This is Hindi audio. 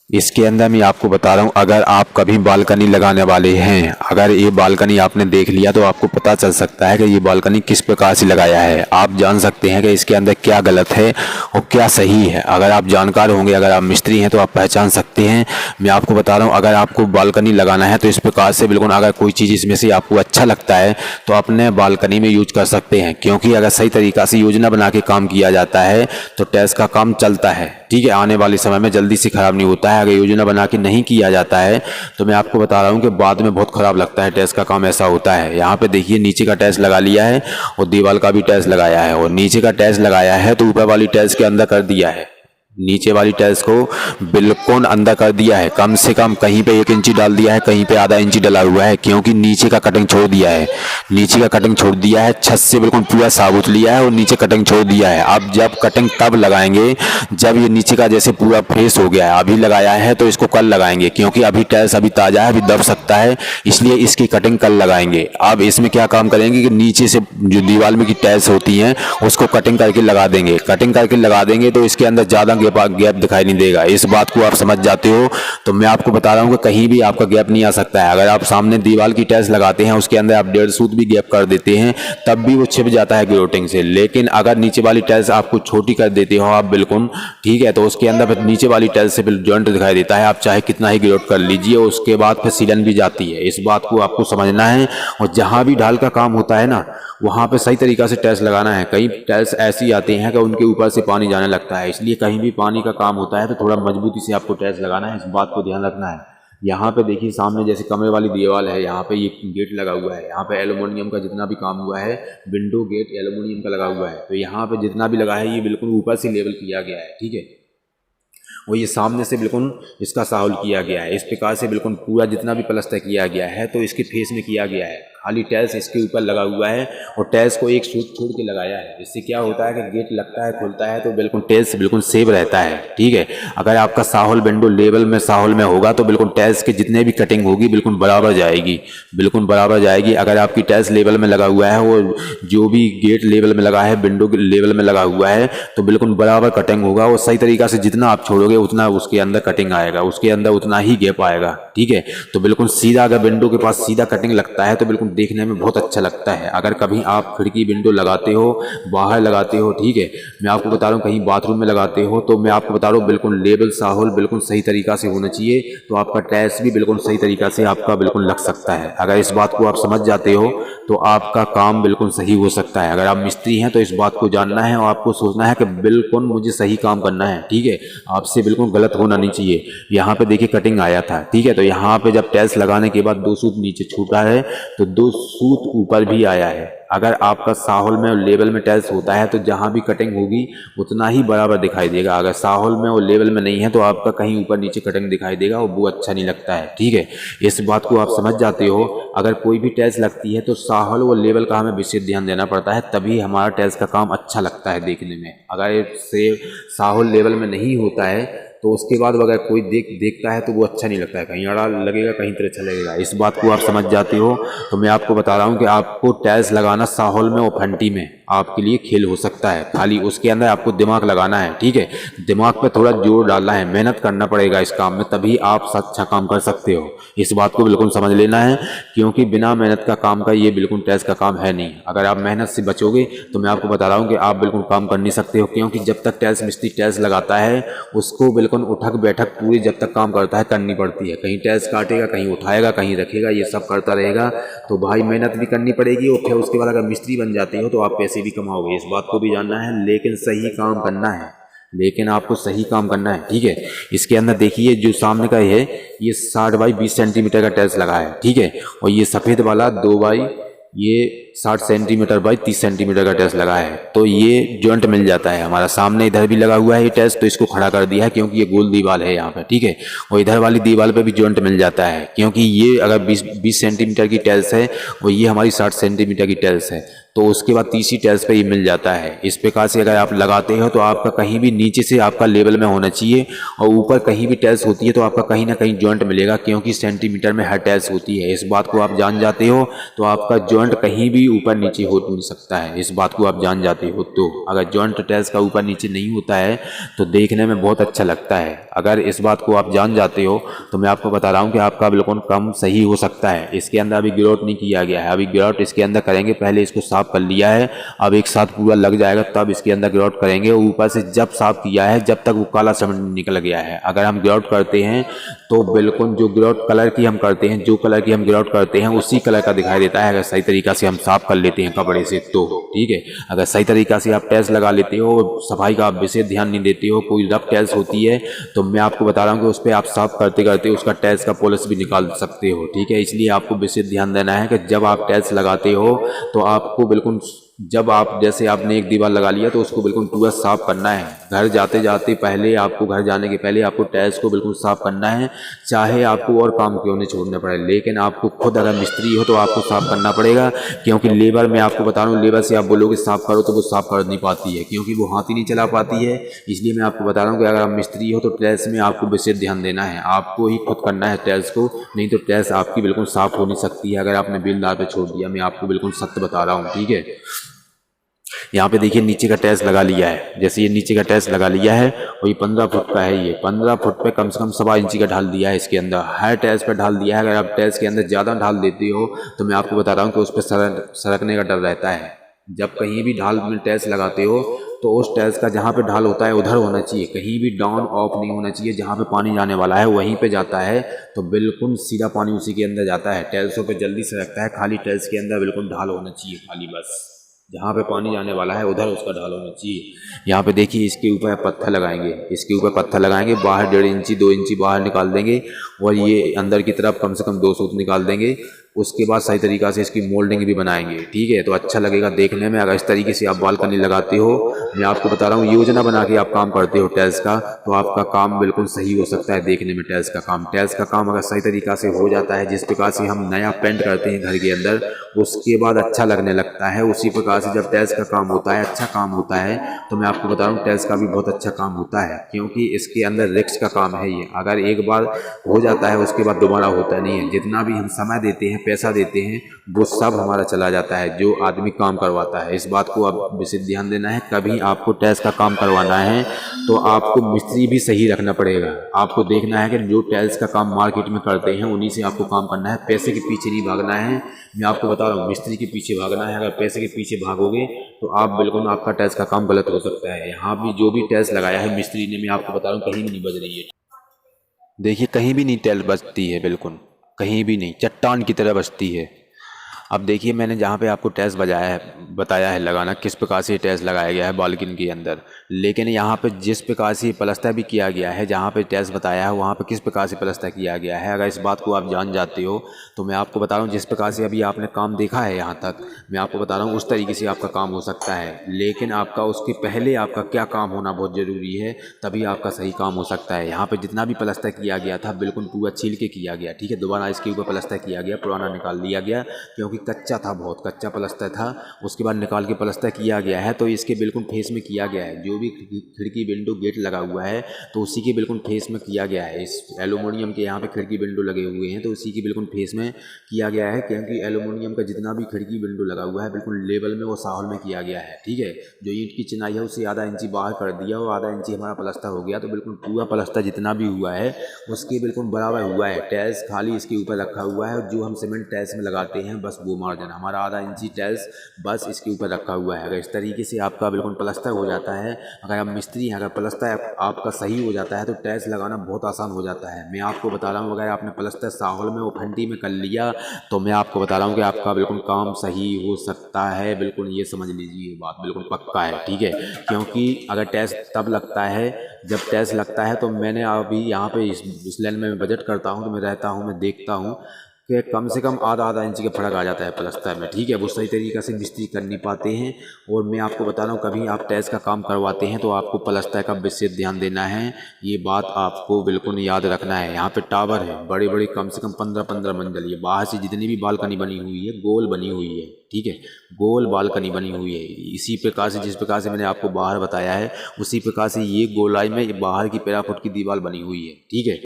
इसके अंदर मैं आपको बता रहा हूँ, अगर आप कभी बालकनी लगाने वाले हैं, अगर ये बालकनी आपने देख लिया तो आपको पता चल सकता है कि ये बालकनी किस प्रकार से लगाया है। आप जान सकते हैं कि इसके अंदर क्या गलत है और क्या सही है। अगर आप जानकार होंगे, अगर आप मिस्त्री हैं तो आप पहचान सकते हैं। मैं आपको बता रहा हूँ, अगर आपको बालकनी लगाना है तो इस प्रकार से बिल्कुल, अगर कोई चीज़ इसमें से आपको अच्छा लगता है तो अपने बालकनी में यूज कर सकते हैं, क्योंकि अगर सही तरीक़ा से योजना बना के काम किया जाता है तो टाइल्स का काम चलता है। ठीक है, आने वाले समय में जल्दी से ख़राब नहीं होता है। अगर योजना बना के नहीं किया जाता है तो मैं आपको बता रहा हूँ कि बाद में बहुत ख़राब लगता है। टाइल्स का काम ऐसा होता है। यहाँ पे देखिए, नीचे का टाइल्स लगा लिया है और दीवार का भी टाइल्स लगाया है, और नीचे का टाइल्स लगाया है तो ऊपर वाली टाइल्स के अंदर कर दिया है। नीचे वाली टाइल्स को बिल्कुल अंदर कर दिया है, कम से कम कहीं पे 1 इंची डाल दिया है, कहीं पे आधा इंची डाला हुआ है, क्योंकि नीचे का कटिंग छोड़ दिया है। नीचे का कटिंग छोड़ दिया है, छत से बिल्कुल पूरा साबुत लिया है और नीचे कटिंग छोड़ दिया है। अब जब कटिंग तब लगाएंगे जब ये नीचे का जैसे पूरा फ्रेश हो गया है। अभी लगाया है तो इसको कल लगाएंगे, क्योंकि अभी टाइल्स अभी ताज़ा है, अभी दब सकता है, इसलिए इसकी कटिंग कल लगाएंगे। अब इसमें क्या काम करेंगे कि नीचे से जो दीवार में की टाइल्स होती हैं उसको कटिंग करके लगा देंगे। कटिंग करके लगा देंगे तो इसके अंदर ज़्यादा गैप दिखाई नहीं देगा। इस बात को आप समझ जाते हो तो मैं आपको बता रहा हूँ कि कहीं भी आपका गैप नहीं आ सकता है। अगर आप सामने दीवार की टाइल्स लगाते हैं, उसके अंदर आप 1.5 सूत भी गैप कर देते हैं, तब भी वो छिप जाता है ग्रोटिंग से। लेकिन अगर नीचे वाली टाइल्स आपको छोटी कर देते हो आप बिल्कुल, ठीक है, तो उसके अंदर फिर नीचे वाली टाइल्स से फिर जॉइंट दिखाई देता है। आप चाहे कितना ही ग्रोट कर लीजिए, उसके बाद फिर सीलन भी जाती है। इस बात को आपको समझना है। और जहाँ भी ढाल का काम होता है ना, वहाँ पे सही तरीक़ा से टाइल्स लगाना है। कई टाइल्स ऐसी आती हैं कि उनके ऊपर से पानी जाने लगता है, इसलिए कहीं भी पानी का काम होता है तो थोड़ा मजबूती से आपको टाइल्स लगाना है। इस बात को ध्यान रखना है। यहाँ पे देखिए, सामने जैसे कमरे वाली दीवार है, यहाँ पे ये गेट लगा हुआ है। यहाँ पे एल्युमिनियम का जितना भी काम हुआ है, विंडो गेट एल्युमिनियम का लगा हुआ है, तो यहाँ पे जितना भी लगा है ये बिल्कुल ऊपर से लेवल किया गया है। ठीक है, और ये सामने से बिल्कुल इसका साहुल किया गया है। इस प्रकार से बिल्कुल पूरा जितना भी प्लास्टर किया गया है तो इसके फेस में किया गया है। खाली टाइल्स इसके ऊपर लगा हुआ है और टाइल्स को एक सूत छोड़ के लगाया है। इससे क्या होता है कि गेट लगता है, खुलता है तो बिल्कुल टाइल्स बिल्कुल सेफ रहता है। ठीक है, अगर आपका साहुल विंडो लेवल में साहुल में होगा तो बिल्कुल टाइल्स के जितने भी कटिंग होगी बिल्कुल बराबर जाएगी, बिल्कुल बराबर जाएगी। अगर आपकी टाइल्स लेवल में लगा हुआ है, वो जो भी गेट लेवल में लगा है, विंडो लेवल में लगा हुआ है, तो बिल्कुल बराबर कटिंग होगा। और सही तरीक़ा से जितना आप छोड़ोगे उतना उसके अंदर कटिंग आएगा, उसके अंदर उतना ही गैप आएगा। ठीक है, तो बिल्कुल सीधा, अगर विंडो के पास सीधा कटिंग लगता है तो बिल्कुल देखने में बहुत अच्छा लगता है। अगर कभी आप खिड़की विंडो लगाते हो, बाहर लगाते हो, ठीक है, मैं आपको बता रहा हूँ कहीं बाथरूम में लगाते हो, तो मैं आपको बता रहा हूँ बिल्कुल लेवल साहुल बिल्कुल सही तरीक़ा से होना चाहिए, तो आपका टाइल्स भी बिल्कुल सही तरीक़ा से आपका बिल्कुल लग सकता है। अगर इस बात को आप समझ जाते हो तो आपका काम बिल्कुल सही हो सकता है। अगर आप मिस्त्री हैं तो इस बात को जानना है और आपको सोचना है कि बिल्कुल मुझे सही काम करना है। ठीक है, आपसे बिल्कुल गलत होना नहीं चाहिए। यहाँ पे देखिए कटिंग आया था, ठीक है, तो यहाँ पे जब टाइल्स लगाने के बाद 2 सूत नीचे छूटा है तो 2 सूत ऊपर भी आया है। अगर आपका साहुल में और लेवल में टाइल्स होता है तो जहाँ भी कटिंग होगी उतना ही बराबर दिखाई देगा। अगर साहुल में और लेवल में नहीं है तो आपका कहीं ऊपर नीचे कटिंग दिखाई देगा और वो अच्छा नहीं लगता है। ठीक है, इस बात को आप समझ जाते हो। अगर कोई भी टाइल्स लगती है तो साहुल और लेवल का हमें विशेष ध्यान देना पड़ता है, तभी हमारा टाइल्स का काम अच्छा लगता है देखने में। अगर से साहुल लेवल में नहीं होता है तो उसके बाद अगर कोई देखता है तो वो अच्छा नहीं लगता है, कहीं अड़ा लगेगा, कहीं तरह अच्छा लगेगा। इस बात को आप समझ जाते हो तो मैं आपको बता रहा हूँ कि आपको टाइल्स लगाना साहुल में और फंटी में आपके लिए खेल हो सकता है। खाली उसके अंदर आपको दिमाग लगाना है। ठीक है, दिमाग पे थोड़ा जोर डालना है, मेहनत करना पड़ेगा इस काम में, तभी आप अच्छा काम कर सकते हो। इस बात को बिल्कुल समझ लेना है, क्योंकि बिना मेहनत का काम का ये बिल्कुल टाइल्स का काम है नहीं। अगर आप मेहनत से बचोगे तो मैं आपको बता रहा हूँ कि आप बिल्कुल काम कर नहीं सकते हो, क्योंकि जब तक टाइल्स मिस्त्री टाइल्स लगाता है उसको बिल्कुल उठक बैठक पूरी जब तक काम करता है करनी पड़ती है। कहीं टाइल्स काटेगा, कहीं उठाएगा, कहीं रखेगा, ये सब करता रहेगा, तो भाई मेहनत भी करनी पड़ेगी। और फिर उसके बाद अगर मिस्त्री बन जाते हो तो आप पैसे भी कमाओगे। इस बात को भी जानना है, लेकिन सही काम करना है, लेकिन आपको सही काम करना है। ठीक है, इसके अंदर देखिए जो सामने का है ये 60 बाई 20 सेंटीमीटर का टाइल्स लगा है। ठीक है, और ये सफ़ेद वाला 2 बाई ये 60 सेंटीमीटर बाई 30 सेंटीमीटर का टाइल्स लगा है, तो ये जॉइंट मिल जाता है हमारा। सामने इधर भी लगा हुआ है ये टाइल्स, तो इसको खड़ा कर दिया है क्योंकि ये गोल दीवार है यहाँ पे। ठीक है, और इधर वाली दीवार पे भी जॉइंट मिल जाता है, क्योंकि ये अगर 20 सेंटीमीटर की टाइल्स है और ये हमारी 60 सेंटीमीटर की टाइल्स है, तो उसके बाद तीसरी टाइल्स पे ये मिल जाता है। इस प्रकार से अगर आप लगाते हो तो आपका कहीं भी नीचे से आपका लेवल में होना चाहिए, और ऊपर कहीं भी टाइल्स होती है तो आपका कहीं ना कहीं जॉइंट मिलेगा, क्योंकि सेंटीमीटर में हर टाइल्स होती है। इस बात को आप जान जाते हो तो आपका जॉइंट कहीं भी ऊपर नीचे हो नहीं सकता है। इस बात को आप जान जाते हो तो अगर जॉइंट टाइल्स का ऊपर नीचे नहीं होता है तो देखने में बहुत अच्छा लगता है। अगर इस बात को आप जान जाते हो तो मैं आपको बता रहा हूँ कि आपका बिल्कुल काम सही हो सकता है। इसके अंदर अभी ग्राउट नहीं किया गया है, अभी ग्राउट इसके अंदर करेंगे। पहले इसको साफ कर लिया है, अब एक साथ पूरा लग जाएगा तब इसके अंदर ग्राउट करेंगे। ऊपर से जब साफ किया है जब तक वो काला सीमेंट निकल गया है। अगर हम ग्राउट करते हैं तो बिल्कुल जो ग्राउट कलर की हम करते हैं, जो कलर की हम ग्राउट करते हैं उसी कलर का दिखाई देता है, अगर सही तरीका से हम साफ कर लेते हैं कपड़े से तो। ठीक है, अगर सही तरीका से आप टाइल्स लगा लेते हो, सफाई का आप विशेष ध्यान नहीं देते हो, कोई रफ टाइल्स होती है तो मैं आपको बता रहा हूँ कि उस पर आप साफ करते करते उसका टाइल्स का पॉलिश भी निकाल सकते हो। ठीक है, इसलिए आपको विशेष ध्यान देना है कि जब आप टाइल्स लगाते हो तो आपको बिल्कुल, जब आप जैसे आपने एक दीवार लगा लिया तो उसको बिल्कुल पूरा साफ करना है। घर जाते जाते पहले आपको, घर जाने के पहले आपको टाइल्स को बिल्कुल साफ करना है, चाहे आपको और काम क्यों नहीं छोड़ना पड़े। लेकिन आपको खुद अगर मिस्त्री हो तो आपको साफ करना पड़ेगा, क्योंकि लेबर, मैं आपको बता रहा हूँ, लेबर से आप बोलोगे साफ करो तो वो साफ कर नहीं पाती है, क्योंकि वो हाथ ही नहीं चला पाती है। इसलिए मैं आपको बता रहा हूँ कि अगर आप मिस्त्री हो तो टाइल्स में आपको विशेष ध्यान देना है, आपको ही खुद करना है टाइल्स को, नहीं तो टाइल्स आपकी बिल्कुल साफ हो नहीं सकती है अगर आपने बिलदार पे छोड़ दिया। मैं आपको बिल्कुल सत्य बता रहा हूँ। ठीक है, यहाँ पे देखिए नीचे का टाइल्स लगा लिया है, जैसे ये नीचे का टाइल्स लगा लिया है और ये 15 फुट का है, ये 15 फुट पे कम से कम 1.25 इंची का ढाल दिया है इसके अंदर, हर टाइल्स पे ढाल दिया है। अगर आप टाइल्स के अंदर ज़्यादा ढाल देते हो तो मैं आपको बता रहा हूँ कि उस पर सरकने का डर रहता है। जब कहीं भी ढाल में टाइल्स लगाते हो तो उस टाइल्स का जहाँ पे ढाल होता है उधर होना चाहिए, कहीं भी डाउन ऑफ नहीं होना चाहिए। जहाँ पे पानी जाने वाला है वहीं पे जाता है तो बिल्कुल सीधा पानी उसी के अंदर जाता है, टाइल्सों पे जल्दी सरकता है। खाली टाइल्स के अंदर बिल्कुल ढाल होना चाहिए, खाली बस जहाँ पे पानी जाने वाला है उधर उसका ढाल होना चाहिए। यहाँ पे देखिए इसके ऊपर पत्थर लगाएंगे, इसके ऊपर पत्थर लगाएंगे, बाहर 1.5 इंची 2 इंची बाहर निकाल देंगे और ये अंदर की तरफ कम से कम 2 सूत निकाल देंगे। उसके बाद सही तरीक़ा से इसकी मोल्डिंग भी बनाएंगे। ठीक है, तो अच्छा लगेगा देखने में। अगर इस तरीके से आप बालकनी लगाते हो, मैं आपको बता रहा हूँ, योजना बना के आप काम करते हो टाइल्स का, तो आपका काम बिल्कुल सही हो सकता है देखने में। टाइल्स का काम अगर सही तरीक़ा से हो जाता है, जिस प्रकार से हम नया पेंट करते हैं घर के अंदर, उसके बाद अच्छा लगने लगता है। उसी प्रकार से जब टाइल्स का काम होता है, अच्छा काम होता है, तो मैं आपको बता रहा हूँ टाइल्स का भी बहुत अच्छा काम होता है, क्योंकि इसके अंदर रिस्क का काम है ये। अगर एक बार हो जाता है उसके बाद दोबारा होता नहीं है। जितना भी हम समय देते हैं, पैसा देते हैं, वो सब हमारा चला जाता है जो आदमी काम करवाता है। इस बात को आप विशेष ध्यान देना है। कभी आपको टाइल्स का काम करवाना है तो आपको मिस्त्री भी सही रखना पड़ेगा। आपको देखना है कि जो टाइल्स का काम मार्केट में करते हैं उन्हीं से आपको काम करना है, पैसे के पीछे नहीं भागना है। मैं आपको बता रहा हूँ, मिस्त्री के पीछे भागना है। अगर पैसे के पीछे भागोगे तो आप बिल्कुल, आपका टाइल्स का काम गलत हो सकता है। यहाँ भी जो भी टाइल्स लगाया है मिस्त्री ने, मैं आपको बता रहा हूँ, कहीं भी नहीं बज रही है। देखिए कहीं भी नहीं टाइल्स बजती है, बिल्कुल कहीं भी नहीं, चट्टान की तरह बजती है। अब देखिए मैंने जहाँ पे आपको टाइल्स बताया है लगाना, किस प्रकार से टाइल्स लगाया गया है बालकनी के अंदर, लेकिन यहाँ पे जिस प्रकार से प्लास्टर भी किया गया है, जहाँ पे टाइल्स बताया है वहाँ पे किस प्रकार से प्लास्टर किया गया है, अगर इस बात को आप जान जाते हो तो मैं आपको बता रहा हूँ, जिस प्रकार से अभी आपने काम देखा है यहाँ तक, मैं आपको बता रहा हूँ उस तरीके से आपका काम हो सकता है। लेकिन आपका उसके पहले आपका क्या काम होना बहुत ज़रूरी है, तभी आपका सही काम हो सकता है। यहाँ पर जितना भी प्लास्टर किया गया था बिल्कुल पूरा छील के किया गया। ठीक है, दोबारा इसके ऊपर प्लास्टर किया गया, पुराना निकाल दिया गया, क्योंकि कच्चा था, बहुत कच्चा प्लास्टर था। उसके बाद निकाल के प्लास्टर किया गया है, तो इसके बिल्कुल फेस में किया गया है। जो भी खिड़की विंडो गेट लगा हुआ है तो उसी के बिल्कुल फेस में किया गया है। इस एलुमिनियम के यहाँ पे खिड़की विंडो लगे हुए हैं तो उसी के बिल्कुल फेस में किया गया है, क्योंकि एलुमिनियम का जितना भी खिड़की विंडो लगा हुआ है बिल्कुल लेवल में वो साहौल में किया गया है। ठीक है, जो ईंट की चिनाई है उसे आधा इंची बाहर कर दिया और आधा इंची हमारा प्लास्टर हो गया, तो बिल्कुल पूरा प्लास्टर जितना भी हुआ है उसके बिल्कुल बराबर हुआ है। टाइल्स खाली इसके ऊपर रखा हुआ है, और जो हम सीमेंट टाइल्स में लगाते हैं बस वो मार्जिन हमारा आधा इंची टाइल्स बस इसके ऊपर रखा हुआ है। अगर इस तरीके से आपका बिल्कुल प्लास्टर हो जाता है, अगर आप मिस्त्री हैं, अगर प्लास्टर आपका सही हो जाता है तो टाइल्स लगाना बहुत आसान हो जाता है। मैं आपको बता रहा हूँ, अगर आपने प्लास्टर साहौल में वो फंटी में कर लिया तो मैं आपको बता रहा हूँ कि आपका बिल्कुल काम सही हो सकता है। बिल्कुल ये समझ लीजिए, ये बात बिल्कुल पक्का है। ठीक है, क्योंकि अगर टाइल्स तब लगता है जब टाइल्स लगता है, तो मैंने अभी यहाँ पे इस लाइन में बजट करता हूँ तो मैं रहता हूँ, मैं देखता हूँ कि कम से कम आधा इंच का फर्क आ जाता है प्लास्टर में, ठीक है। वो सही तरीक़े से मिस्त्री कर नहीं पाते हैं। और मैं आपको बता रहा हूँ, कभी आप टाइल्स का काम करवाते हैं तो आपको प्लास्टर का विशेष ध्यान देना है, ये बात आपको बिल्कुल याद रखना है। यहाँ पे टावर है बड़ी बड़ी, कम से कम 15-15 मंजिल, ये बाहर से जितनी भी बालकनी बनी हुई है गोल बनी हुई है, ठीक है, गोल बालकनी बनी हुई है। इसी प्रकार से, जिस प्रकार से मैंने आपको बाहर बताया है, उसी प्रकार से ये गोलाई में बाहर की 15 फुट की दीवार बनी हुई है, ठीक है।